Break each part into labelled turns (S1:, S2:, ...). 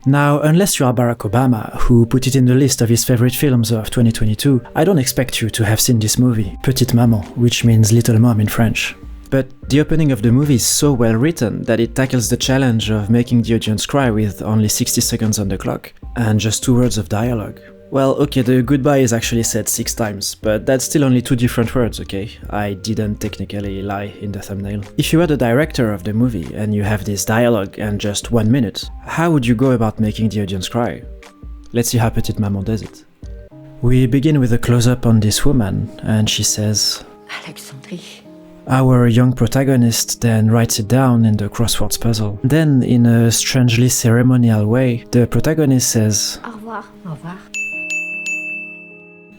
S1: Now, unless you are Barack Obama, who put it in the list of his favorite films of 2022, I don't expect you to have seen this movie, Petite Maman, which means Little Mom in French. But the opening of the movie is so well written that it tackles the challenge of making the audience cry with only 60 seconds on the clock, and just 2 words of dialogue. Well, okay, the goodbye is actually said 6 times, but that's still only 2 different words, okay? I didn't technically lie in the thumbnail. If you are the director of the movie and you have this dialogue and just 1 minute, how would you go about making the audience cry? Let's see how Petite Maman does it. We begin with a close-up on this woman, and she says,
S2: Alexandrie.
S1: Our young protagonist then writes it down in the crosswords puzzle. Then, in a strangely ceremonial way, the protagonist says,
S2: Au revoir. Au revoir.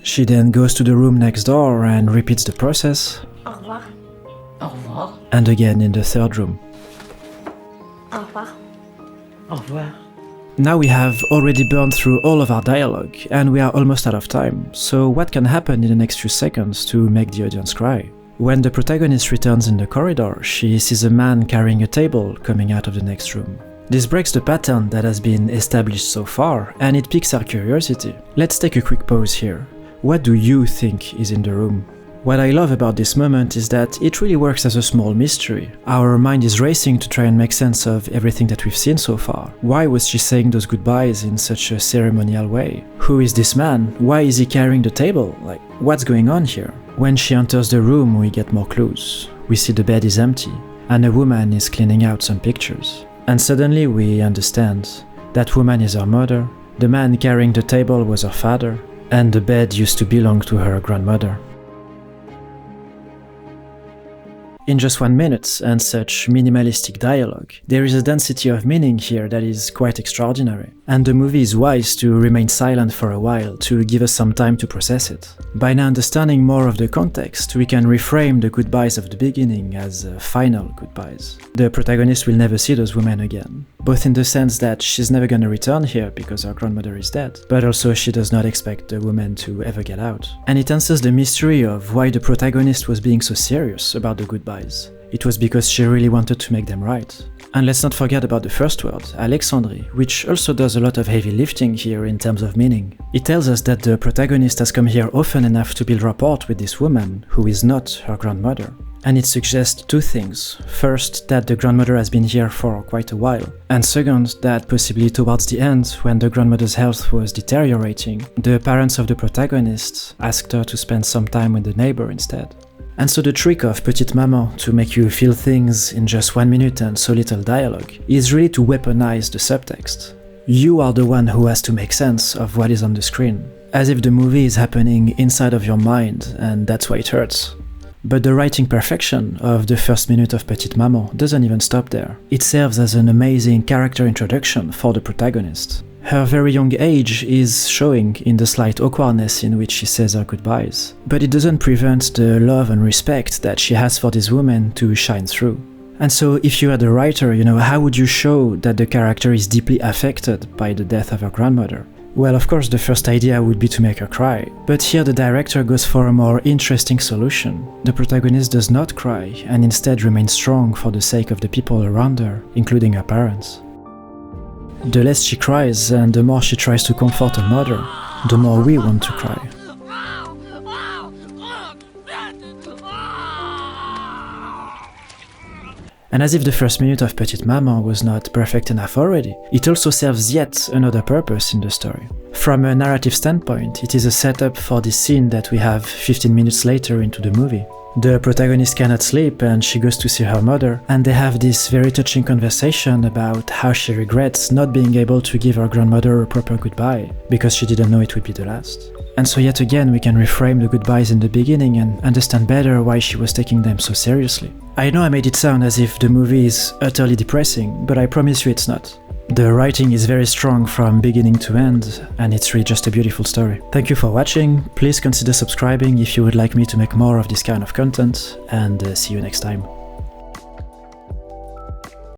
S1: She then goes to the room next door and repeats the process.
S2: Au revoir. Au revoir.
S1: And again in the third room.
S2: Au revoir. Au revoir.
S1: Now we have already burned through all of our dialogue, and we are almost out of time, so what can happen in the next few seconds to make the audience cry? When the protagonist returns in the corridor, she sees a man carrying a table coming out of the next room. This breaks the pattern that has been established so far, and it piques our curiosity. Let's take a quick pause here. What do you think is in the room? What I love about this moment is that it really works as a small mystery. Our mind is racing to try and make sense of everything that we've seen so far. Why was she saying those goodbyes in such a ceremonial way? Who is this man? Why is he carrying the table? Like, what's going on here? When she enters the room, we get more clues. We see the bed is empty, and a woman is cleaning out some pictures. And suddenly we understand. That woman is her mother, the man carrying the table was her father, and the bed used to belong to her grandmother. In just 1 minute and such minimalistic dialogue, there is a density of meaning here that is quite extraordinary, and the movie is wise to remain silent for a while to give us some time to process it. By now understanding more of the context, we can reframe the goodbyes of the beginning as final goodbyes. The protagonist will never see those women again, both in the sense that she's never gonna return here because her grandmother is dead, but also she does not expect the woman to ever get out. And it answers the mystery of why the protagonist was being so serious about the goodbyes. It was because she really wanted to make them right. And let's not forget about the first word, Alexandrie, which also does a lot of heavy lifting here in terms of meaning. It tells us that the protagonist has come here often enough to build rapport with this woman, who is not her grandmother. And it suggests 2 things. First, that the grandmother has been here for quite a while. And second, that possibly towards the end, when the grandmother's health was deteriorating, the parents of the protagonist asked her to spend some time with the neighbor instead. And so the trick of Petite Maman to make you feel things in just 1 minute and so little dialogue is really to weaponize the subtext. You are the one who has to make sense of what is on the screen, as if the movie is happening inside of your mind, and that's why it hurts. But the writing perfection of the first minute of Petite Maman doesn't even stop there. It serves as an amazing character introduction for the protagonist. Her very young age is showing in the slight awkwardness in which she says her goodbyes, but it doesn't prevent the love and respect that she has for this woman to shine through. And so if you are the writer, how would you show that the character is deeply affected by the death of her grandmother? Well, of course, the first idea would be to make her cry, but here the director goes for a more interesting solution. The protagonist does not cry, and instead remains strong for the sake of the people around her, including her parents. The less she cries and the more she tries to comfort her mother, the more we want to cry. And as if the first minute of Petite Maman was not perfect enough already, it also serves yet another purpose in the story. From a narrative standpoint, it is a setup for this scene that we have 15 minutes later into the movie. The protagonist cannot sleep and she goes to see her mother, and they have this very touching conversation about how she regrets not being able to give her grandmother a proper goodbye, because she didn't know it would be the last. And so yet again we can reframe the goodbyes in the beginning and understand better why she was taking them so seriously. I know I made it sound as if the movie is utterly depressing, but I promise you it's not. The writing is very strong from beginning to end, and it's really just a beautiful story. Thank you for watching, please consider subscribing if you would like me to make more of this kind of content, and see you next time.